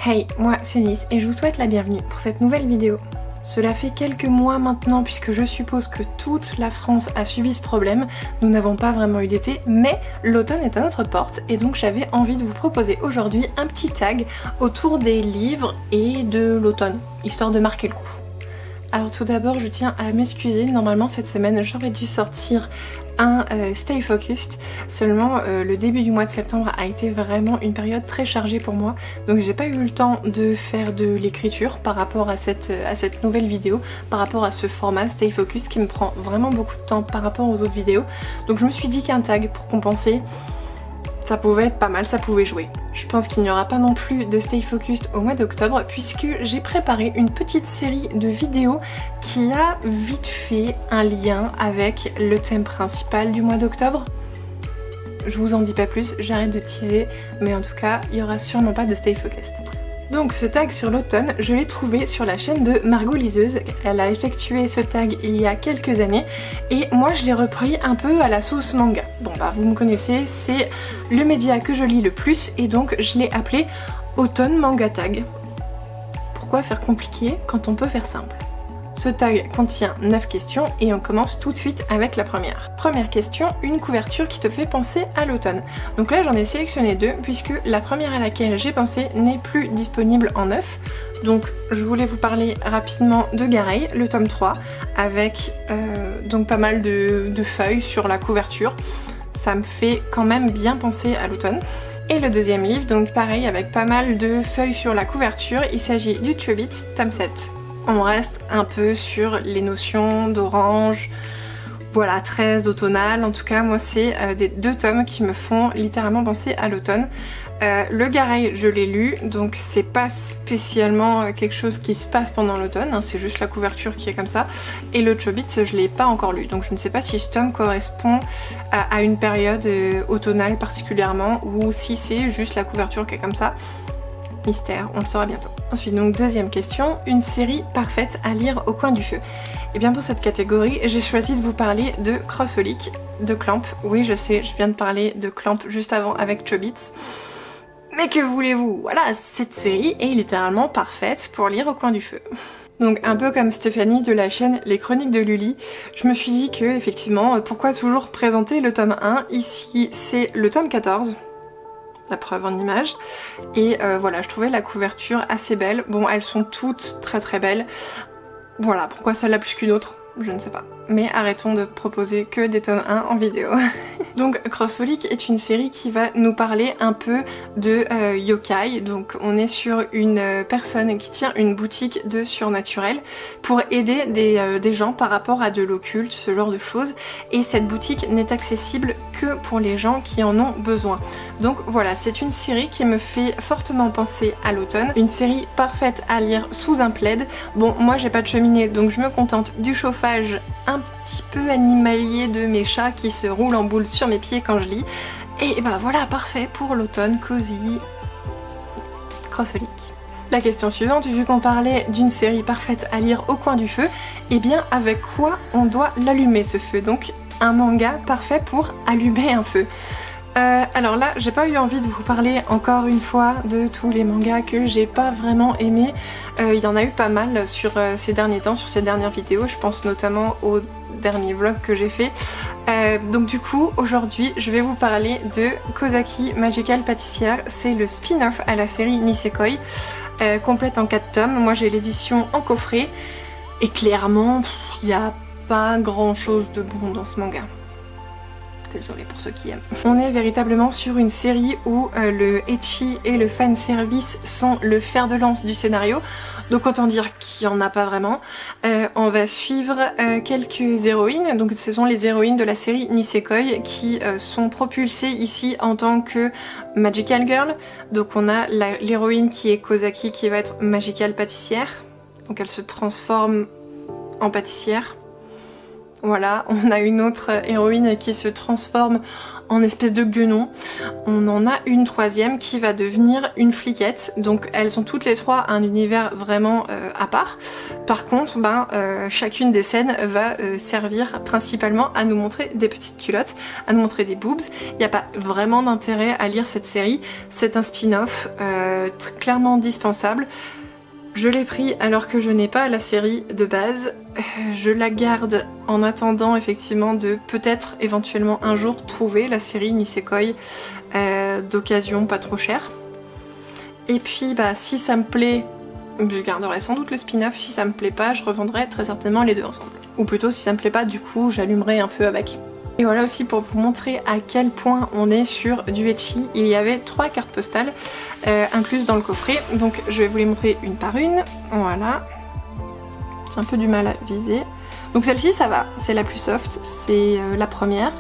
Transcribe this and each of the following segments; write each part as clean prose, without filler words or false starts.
Hey, moi c'est Nice et je vous souhaite la bienvenue pour cette nouvelle vidéo. Cela fait quelques mois maintenant puisque je suppose que toute la France a subi ce problème. Nous n'avons pas vraiment eu d'été, mais l'automne est à notre porte et donc j'avais envie de vous proposer aujourd'hui un petit tag autour des livres et de l'automne, histoire de marquer le coup. Alors tout d'abord je tiens à m'excuser, normalement cette semaine j'aurais dû sortir un Stay Focused, seulement le début du mois de septembre a été vraiment une période très chargée pour moi, donc j'ai pas eu le temps de faire de l'écriture par rapport à cette nouvelle vidéo, par rapport à ce format Stay Focused qui me prend vraiment beaucoup de temps par rapport aux autres vidéos, donc je me suis dit qu'un tag pour compenser, ça pouvait être pas mal, ça pouvait jouer. Je pense qu'il n'y aura pas non plus de Stay Focused au mois d'octobre puisque j'ai préparé une petite série de vidéos qui a vite fait un lien avec le thème principal du mois d'octobre. Je vous en dis pas plus, j'arrête de teaser, mais en tout cas, il n'y aura sûrement pas de Stay Focused. Donc ce tag sur l'automne, je l'ai trouvé sur la chaîne de Margot Liseuse. Elle a effectué ce tag il y a quelques années et moi je l'ai repris un peu à la sauce manga. Bon bah vous me connaissez, c'est le média que je lis le plus et donc je l'ai appelé Automne Manga Tag. Pourquoi faire compliqué quand on peut faire simple ? Ce tag contient 9 questions et on commence tout de suite avec la première. Première question, une couverture qui te fait penser à l'automne. Donc là j'en ai sélectionné deux puisque la première à laquelle j'ai pensé n'est plus disponible en neuf. Donc je voulais vous parler rapidement de Gareil, le tome 3, avec donc pas mal de feuilles sur la couverture. Ça me fait quand même bien penser à l'automne. Et le deuxième livre, donc pareil avec pas mal de feuilles sur la couverture, il s'agit du Chobits, tome 7. On reste un peu sur les notions d'orange, voilà, très automnal. En tout cas, moi, c'est des deux tomes qui me font littéralement penser à l'automne. Le Gareil, je l'ai lu, donc c'est pas spécialement quelque chose qui se passe pendant l'automne, hein, c'est juste la couverture qui est comme ça. Et le Chobits, je l'ai pas encore lu, donc je ne sais pas si ce tome correspond à une période automnale particulièrement, ou si c'est juste la couverture qui est comme ça. Mystère, on le saura bientôt. Ensuite, donc deuxième question, une série parfaite à lire au coin du feu. Et bien pour cette catégorie, j'ai choisi de vous parler de Crossaholic, de Clamp. Oui, je sais, je viens de parler de Clamp juste avant avec Chobits. Mais que voulez-vous? Voilà, cette série est littéralement parfaite pour lire au coin du feu. Donc un peu comme Stéphanie de la chaîne Les Chroniques de Lully, je me suis dit que effectivement, pourquoi toujours présenter le tome 1? Ici, c'est le tome 14. La preuve en image. Et voilà, je trouvais la couverture assez belle. Bon, elles sont toutes très très belles. Voilà, pourquoi celle-là plus qu'une autre? Je ne sais pas. Mais arrêtons de proposer que des tomes 1 en vidéo. Donc Crossaholic est une série qui va nous parler un peu de yokai. Donc on est sur une personne qui tient une boutique de surnaturel pour aider des gens par rapport à de l'occulte, ce genre de choses. Et cette boutique n'est accessible que pour les gens qui en ont besoin. Donc voilà, c'est une série qui me fait fortement penser à l'automne. Une série parfaite à lire sous un plaid. Bon, moi j'ai pas de cheminée donc je me contente du chauffage un petit peu animalier de mes chats qui se roulent en boule sur mes pieds quand je lis. Et bah voilà, parfait pour l'automne, cosy, Crossaholic. La question suivante, vu qu'on parlait d'une série parfaite à lire au coin du feu, et bien avec quoi on doit l'allumer ce feu? Donc un manga parfait pour allumer un feu. Alors là, j'ai pas eu envie de vous parler encore une fois de tous les mangas que j'ai pas vraiment aimés. Il y en a eu pas mal sur ces derniers temps, sur ces dernières vidéos. Je pense notamment au dernier vlog que j'ai fait. Donc du coup, aujourd'hui, je vais vous parler de Kozaki Magical Pâtissière. C'est le spin-off à la série Nisekoi, complète en 4 tomes. Moi, j'ai l'édition en coffret. Et clairement, il n'y a pas grand chose de bon dans ce manga. Désolée pour ceux qui aiment. On est véritablement sur une série où le ecchi et le fanservice sont le fer de lance du scénario. Donc autant dire qu'il n'y en a pas vraiment. On va suivre quelques héroïnes. Donc ce sont les héroïnes de la série Nisekoi qui sont propulsées ici en tant que Magical Girl. Donc on a l'héroïne qui est Kozaki qui va être Magical Pâtissière. Donc elle se transforme en pâtissière. Voilà, on a une autre héroïne qui se transforme en espèce de guenon. On en a une troisième qui va devenir une fliquette. Donc elles ont toutes les trois un univers vraiment à part. Par contre, chacune des scènes va servir principalement à nous montrer des petites culottes, à nous montrer des boobs. Il n'y a pas vraiment d'intérêt à lire cette série. C'est un spin-off clairement dispensable. Je l'ai pris alors que je n'ai pas la série de base. Je la garde en attendant effectivement de peut-être éventuellement un jour trouver la série Nisekoi d'occasion pas trop chère. Et puis si ça me plaît, je garderai sans doute le spin-off. Si ça me plaît pas, je revendrai très certainement les deux ensemble. Ou plutôt si ça me plaît pas, du coup j'allumerai un feu avec. Et voilà aussi pour vous montrer à quel point on est sur du ecchi. Il y avait 3 cartes postales incluses dans le coffret. Donc je vais vous les montrer une par une. Voilà. J'ai un peu du mal à viser. Donc celle-ci ça va, c'est la plus soft, c'est la première.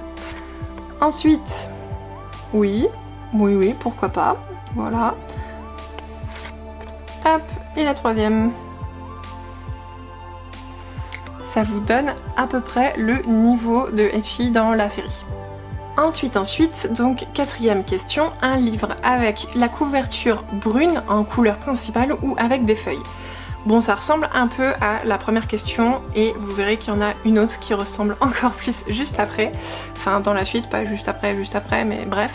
Ensuite, oui, pourquoi pas. Voilà. Hop, et la troisième. Ça vous donne à peu près le niveau de ecchi dans la série. Ensuite, donc quatrième question, un livre avec la couverture brune en couleur principale ou avec des feuilles. Bon, ça ressemble un peu à la première question et vous verrez qu'il y en a une autre qui ressemble encore plus juste après. Enfin, dans la suite, pas juste après, mais bref.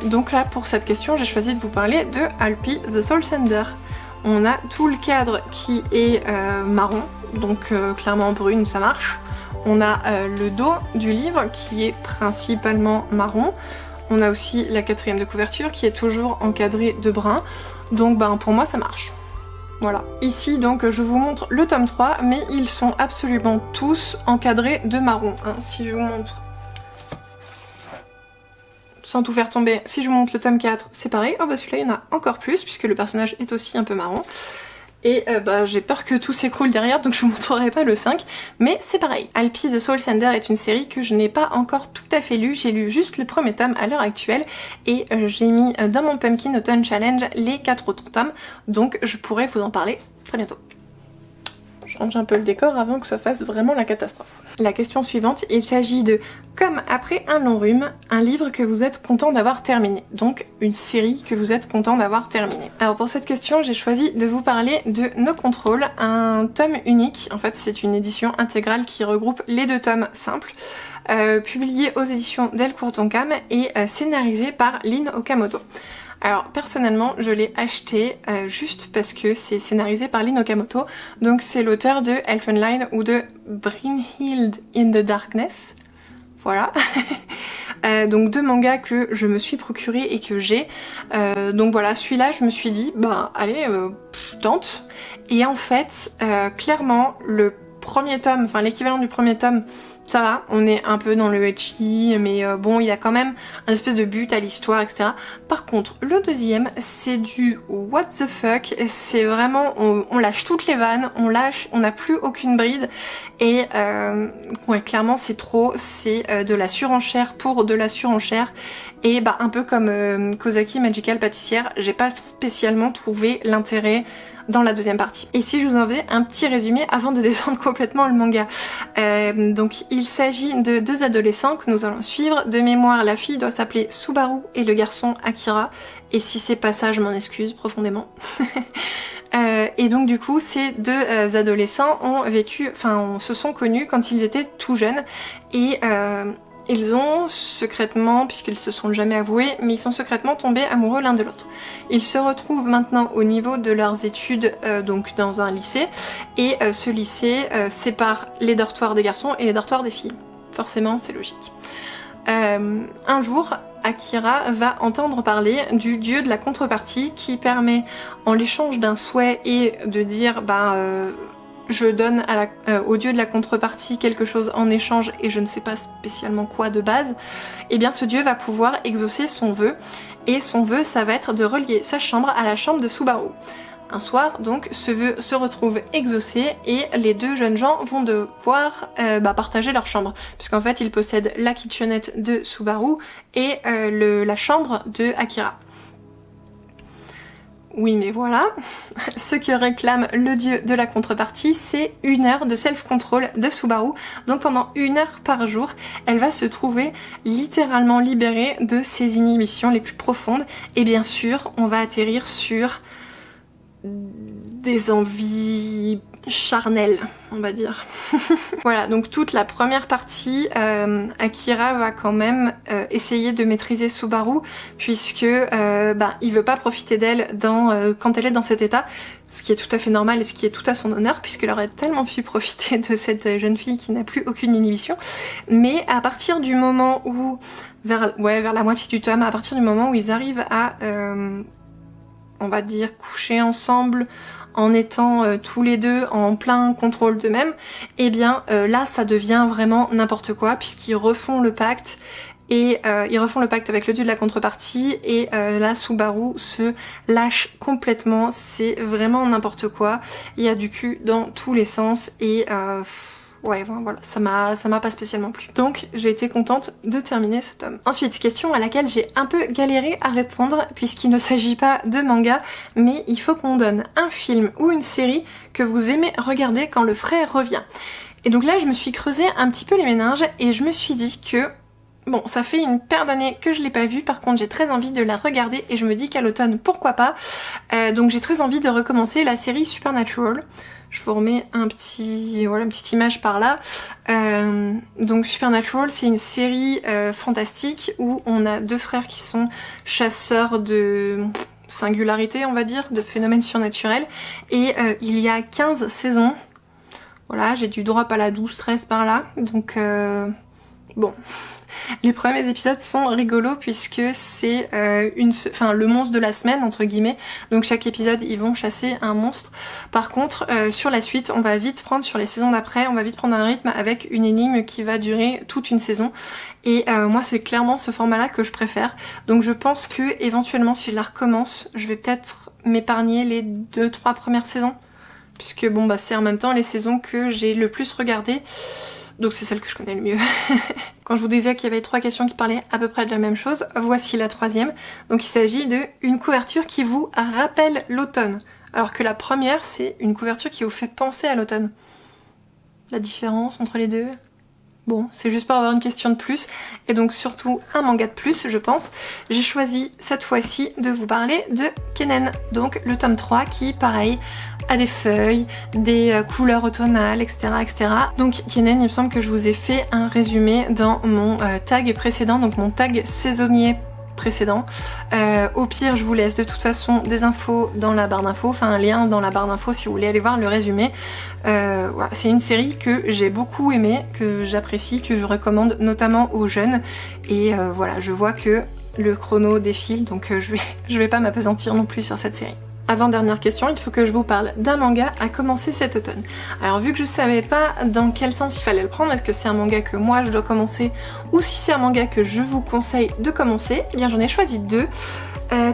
Donc là, pour cette question, j'ai choisi de vous parler de Alpi the Soul Sender. On a tout le cadre qui est marron, donc clairement brune, ça marche. On a le dos du livre qui est principalement marron. On a aussi la quatrième de couverture qui est toujours encadrée de brun. Donc pour moi ça marche. Voilà. Ici donc je vous montre le tome 3, mais ils sont absolument tous encadrés de marron. Si je vous montre, sans tout faire tomber, si je vous montre le tome 4, c'est pareil. Oh celui-là il y en a encore plus puisque le personnage est aussi un peu marron. Et j'ai peur que tout s'écroule derrière, donc je vous montrerai pas le 5, mais c'est pareil. Alpi the Soul Sender est une série que je n'ai pas encore tout à fait lue, j'ai lu juste le premier tome à l'heure actuelle, et j'ai mis dans mon Pumpkin Autumn Challenge les 4 autres tomes, donc je pourrai vous en parler très bientôt. Je range un peu le décor avant que ça fasse vraiment la catastrophe. La question suivante, il s'agit de Comme après un long rhume, un livre que vous êtes content d'avoir terminé. Donc une série que vous êtes content d'avoir terminé. Alors pour cette question, j'ai choisi de vous parler de No Control, un tome unique. En fait, c'est une édition intégrale qui regroupe les 2 tomes simples, publié aux éditions Delcourt Tonkam et scénarisé par Lin Okamoto. Alors personnellement je l'ai acheté juste parce que c'est scénarisé par Lin Okamoto, donc c'est l'auteur de Elfenlied ou de Brynhild in the Darkness, voilà. Donc 2 mangas que je me suis procuré et que j'ai, donc voilà, celui-là je me suis dit allez tente, et en fait clairement le premier tome, enfin l'équivalent du premier tome, ça va, on est un peu dans le ecchi, mais bon, il y a quand même un espèce de but à l'histoire, etc. Par contre, le deuxième, c'est du what the fuck, c'est vraiment, on lâche toutes les vannes, on n'a plus aucune bride, et ouais, clairement c'est trop, c'est de la surenchère pour de la surenchère, et un peu comme Kozaki Magical Pâtissière, j'ai pas spécialement trouvé l'intérêt dans la deuxième partie. Et si je vous en faisais un petit résumé avant de descendre complètement le manga. Donc il s'agit de 2 adolescents que nous allons suivre. De mémoire, la fille doit s'appeler Subaru et le garçon Akira. Et si c'est pas ça, je m'en excuse profondément. Et donc du coup, ces 2 adolescents ont vécu, se sont connus quand ils étaient tout jeunes. Et ils ont secrètement, puisqu'ils se sont jamais avoués, mais ils sont secrètement tombés amoureux l'un de l'autre. Ils se retrouvent maintenant au niveau de leurs études, donc dans un lycée, et ce lycée sépare les dortoirs des garçons et les dortoirs des filles. Forcément, c'est logique. Un jour, Akira va entendre parler du dieu de la contrepartie qui permet, en l'échange d'un souhait et de dire je donne au dieu de la contrepartie quelque chose en échange et je ne sais pas spécialement quoi de base, et bien ce dieu va pouvoir exaucer son vœu, et son vœu ça va être de relier sa chambre à la chambre de Subaru. Un soir donc ce vœu se retrouve exaucé et les 2 jeunes gens vont devoir partager leur chambre, puisqu'en fait ils possèdent la kitchenette de Subaru et la chambre de Akira. Oui mais voilà, ce que réclame le dieu de la contrepartie, c'est 1 heure de self-control de Subaru. Donc pendant 1 heure par jour, elle va se trouver littéralement libérée de ses inhibitions les plus profondes. Et bien sûr, on va atterrir sur des envies charnelles, on va dire. Voilà, donc toute la première partie, Akira va quand même essayer de maîtriser Subaru, puisque il veut pas profiter d'elle quand elle est dans cet état, ce qui est tout à fait normal et ce qui est tout à son honneur, puisqu'elle aurait tellement pu profiter de cette jeune fille qui n'a plus aucune inhibition. Mais à partir du moment où, vers la moitié du tome, à partir du moment où ils arrivent à on va dire coucher ensemble en étant tous les deux en plein contrôle d'eux-mêmes, et bien là ça devient vraiment n'importe quoi, puisqu'ils refont le pacte et ils refont le pacte avec le dieu de la contrepartie, et là Subaru se lâche complètement, c'est vraiment n'importe quoi, il y a du cul dans tous les sens et ouais, voilà, ça m'a pas spécialement plu. Donc j'ai été contente de terminer ce tome. Ensuite, question à laquelle j'ai un peu galéré à répondre, puisqu'il ne s'agit pas de manga, mais il faut qu'on donne un film ou une série que vous aimez regarder quand le frère revient. Et donc là, je me suis creusé un petit peu les méninges et je me suis dit que bon, ça fait une paire d'années que je l'ai pas vue, par contre j'ai très envie de la regarder et je me dis qu'à l'automne, pourquoi pas. Donc j'ai très envie de recommencer la série Supernatural. Je vous remets une petite image par là. Donc Supernatural, c'est une série fantastique où on a 2 frères qui sont chasseurs de singularité, on va dire, de phénomènes surnaturels. Et il y a 15 saisons. Voilà, j'ai du drop à la 12-13 par là. Donc bon... Les premiers épisodes sont rigolos puisque c'est le monstre de la semaine entre guillemets, donc chaque épisode ils vont chasser un monstre. Par contre sur la suite on va vite prendre, sur les saisons d'après, on va vite prendre un rythme avec une énigme qui va durer toute une saison, et moi c'est clairement ce format là que je préfère. Donc je pense que éventuellement si je la recommence, je vais peut-être m'épargner les 2-3 premières saisons, puisque bon bah c'est en même temps les saisons que j'ai le plus regardées. Donc c'est celle que je connais le mieux. Quand je vous disais qu'il y avait 3 questions qui parlaient à peu près de la même chose, voici la 3e. Donc il s'agit de une couverture qui vous rappelle l'automne, alors que la première c'est une couverture qui vous fait penser à l'automne. La différence entre les deux? Bon, c'est juste pour avoir une question de plus, et donc surtout un manga de plus, je pense. J'ai choisi cette fois-ci de vous parler de Kennen, donc le tome 3 qui, pareil, a des feuilles, des couleurs automnales, etc., etc. Donc Kennen, il me semble que je vous ai fait un résumé dans mon tag précédent, donc mon tag saisonnier précédent. Au pire, je vous laisse de toute façon des infos dans la barre d'infos, enfin un lien dans la barre d'infos si vous voulez aller voir le résumé. Voilà, c'est une série que j'ai beaucoup aimée, que j'apprécie, que je recommande notamment aux jeunes, et voilà, je vois que le chrono défile, donc je vais pas m'apesantir non plus sur cette série. Avant-dernière question, il faut que je vous parle d'un manga à commencer cet automne. Alors vu que je savais pas dans quel sens il fallait le prendre, est-ce que c'est un manga que moi je dois commencer ou si c'est un manga que je vous conseille de commencer, eh bien j'en ai choisi 2.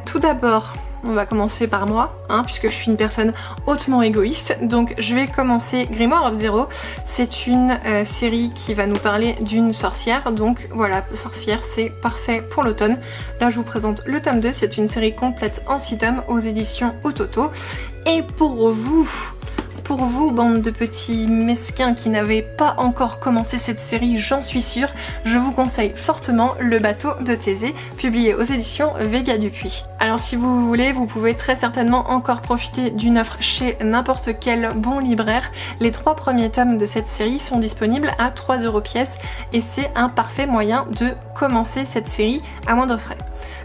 Tout d'abord, on va commencer par moi, puisque je suis une personne hautement égoïste, donc je vais commencer Grimoire of Zero. C'est une série qui va nous parler d'une sorcière, donc voilà, sorcière c'est parfait pour l'automne. Là je vous présente le tome 2, c'est une série complète en 6 tomes aux éditions Ototo. Et pour vous, bande de petits mesquins qui n'avaient pas encore commencé cette série, j'en suis sûre, je vous conseille fortement Le Bateau de Thésée, publié aux éditions Vega Dupuis. Alors si vous voulez, vous pouvez très certainement encore profiter d'une offre chez n'importe quel bon libraire. Les 3 premiers tomes de cette série sont disponibles à 3 € pièce, et c'est un parfait moyen de commencer cette série à moindre frais.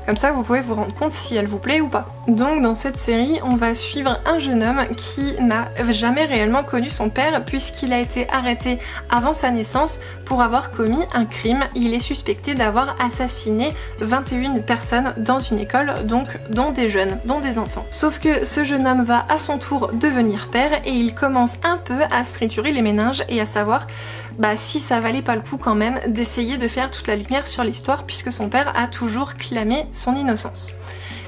Comme ça, vous pouvez vous rendre compte si elle vous plaît ou pas. Donc dans cette série, on va suivre un jeune homme qui n'a jamais réellement connu son père, puisqu'il a été arrêté avant sa naissance pour avoir commis un crime. Il est suspecté d'avoir assassiné 21 personnes dans une école, donc dont des jeunes, dont des enfants. Sauf que ce jeune homme va à son tour devenir père, et il commence un peu à se triturer les méninges et à savoir si ça valait pas le coup quand même d'essayer de faire toute la lumière sur l'histoire, puisque son père a toujours clamé son innocence.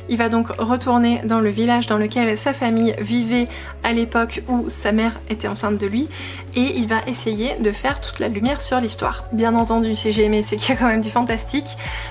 Il va donc retourner dans le village dans lequel sa famille vivait à l'époque où sa mère était enceinte de lui et il va essayer de faire toute la lumière sur l'histoire. Bien entendu, si j'ai aimé, c'est qu'il y a quand même du fantastique.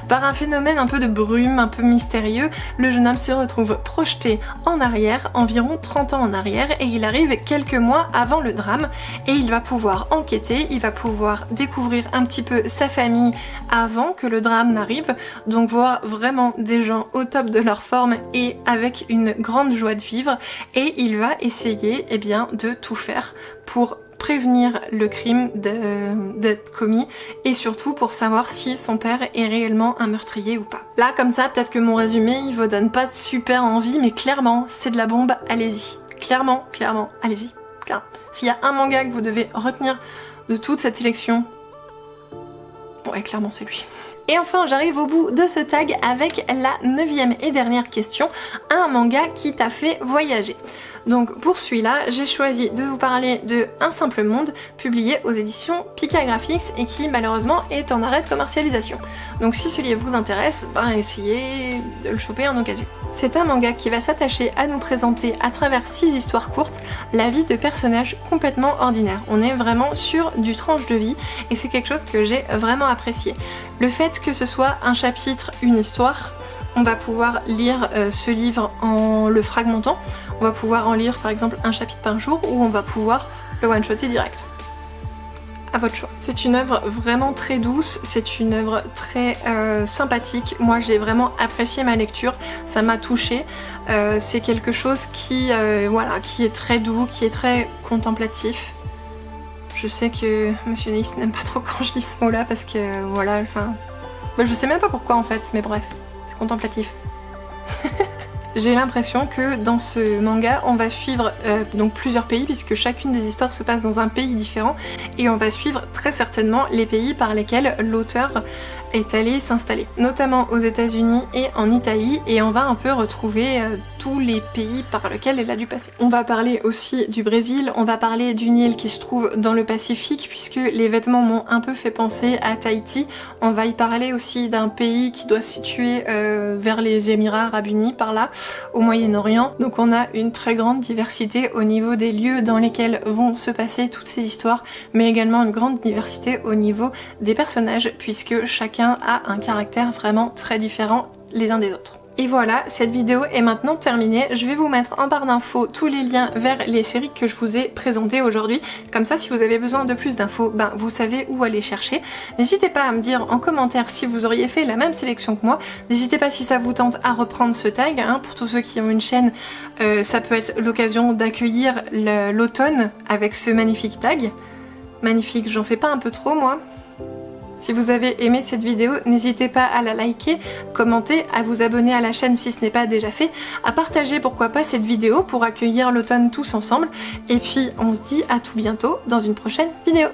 Par un phénomène un peu de brume, un peu mystérieux, le jeune homme se retrouve projeté en arrière, environ 30 ans en arrière, et il arrive quelques mois avant le drame et il va pouvoir enquêter, il va pouvoir découvrir un petit peu sa famille avant que le drame n'arrive, donc voir vraiment des gens au top de leur forme et avec une grande joie de vivre, et il va essayer de tout faire pour prévenir le crime d'être commis et surtout pour savoir si son père est réellement un meurtrier ou pas. Là comme ça peut-être que mon résumé il vous donne pas super envie, mais clairement c'est de la bombe, allez-y. Clairement, allez-y. S'il y a un manga que vous devez retenir de toute cette sélection, ouais clairement c'est lui. Et enfin j'arrive au bout de ce tag avec la 9e et dernière question, un manga qui t'a fait voyager. Donc pour celui-là, j'ai choisi de vous parler de Un simple monde, publié aux éditions Pika Graphics et qui malheureusement est en arrêt de commercialisation. Donc si celui-là vous intéresse, essayez de le choper en occasion. C'est un manga qui va s'attacher à nous présenter à travers 6 histoires courtes la vie de personnages complètement ordinaires. On est vraiment sur du tranche de vie et c'est quelque chose que j'ai vraiment apprécié. Le fait que ce soit un chapitre, une histoire, on va pouvoir lire ce livre en le fragmentant, on va pouvoir en lire par exemple un chapitre par jour ou on va pouvoir le one-shotter direct. À votre choix. C'est une œuvre vraiment très douce, c'est une œuvre très sympathique. Moi j'ai vraiment apprécié ma lecture, ça m'a touchée. C'est quelque chose qui est très doux, qui est très contemplatif. Je sais que Monsieur Nice n'aime pas trop quand je dis ce mot-là parce que je sais même pas pourquoi en fait, mais bref, c'est contemplatif. J'ai l'impression que dans ce manga, on va suivre donc plusieurs pays puisque chacune des histoires se passe dans un pays différent et on va suivre très certainement les pays par lesquels l'auteur est allé s'installer, notamment aux États-Unis et en Italie, et on va un peu retrouver tous les pays par lesquels elle a dû passer. On va parler aussi du Brésil, on va parler d'une île qui se trouve dans le Pacifique puisque les vêtements m'ont un peu fait penser à Tahiti. On va y parler aussi d'un pays qui doit se situer vers les Émirats Arabes Unis par là, au Moyen-Orient. Donc on a une très grande diversité au niveau des lieux dans lesquels vont se passer toutes ces histoires, mais également une grande diversité au niveau des personnages puisque chacun a un caractère vraiment très différent les uns des autres. Et voilà, cette vidéo est maintenant terminée. Je vais vous mettre en barre d'infos tous les liens vers les séries que je vous ai présentées aujourd'hui. Comme ça, si vous avez besoin de plus d'infos, vous savez où aller chercher. N'hésitez pas à me dire en commentaire si vous auriez fait la même sélection que moi. N'hésitez pas si ça vous tente à reprendre ce tag. Pour tous ceux qui ont une chaîne, ça peut être l'occasion d'accueillir l'automne avec ce magnifique tag. Magnifique, j'en fais pas un peu trop moi. Si vous avez aimé cette vidéo, n'hésitez pas à la liker, commenter, à vous abonner à la chaîne si ce n'est pas déjà fait, à partager pourquoi pas cette vidéo pour accueillir l'automne tous ensemble. Et puis on se dit à tout bientôt dans une prochaine vidéo.